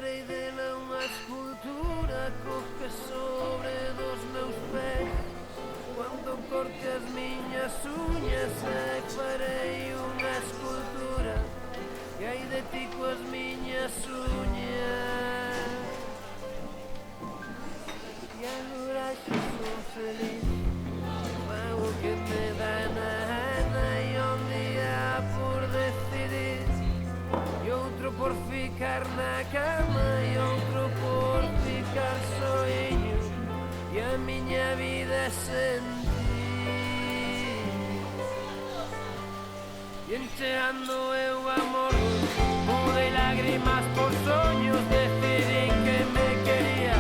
Farei dela unha escultura co que sobre dos meus pés. Cando corte as miñas uñas farei unha escultura que hai de ti coas miñas uñas. E agora xa son feliz, fago o que me dá na gana e un día por decidir e outro por ficar na cama e outro por ficar soiño e a miña vida sen ti. E encheando eu amor, mudei lágrimas por soños, decidín que me quería,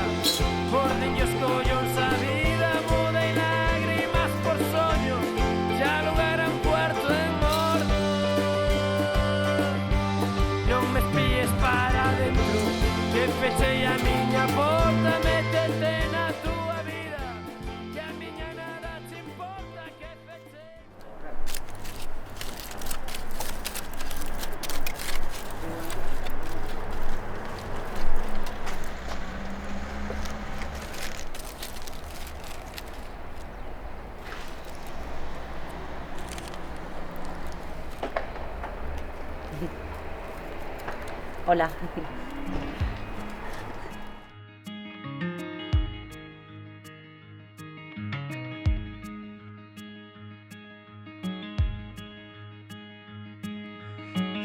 por niños collóns a vida, mudei lágrimas por soños, xa lugar a un cuarto en mordo. Non me espíes para dentro, que fechei a miña porta, métete na túa vida, que a miña nada te importa, que fechei. Hola.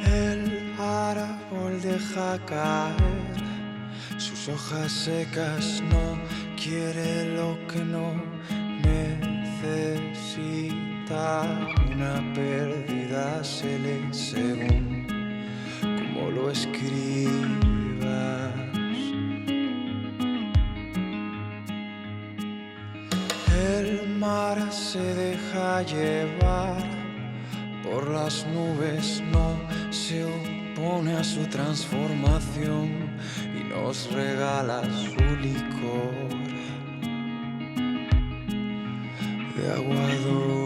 El árbol deja caer sus hojas secas, no quiere lo que no necesita. Una pérdida se lee según como lo escribas. El mar se deja llevar por las nubes, no se opone a su transformación y nos regala su licor de agua dulce.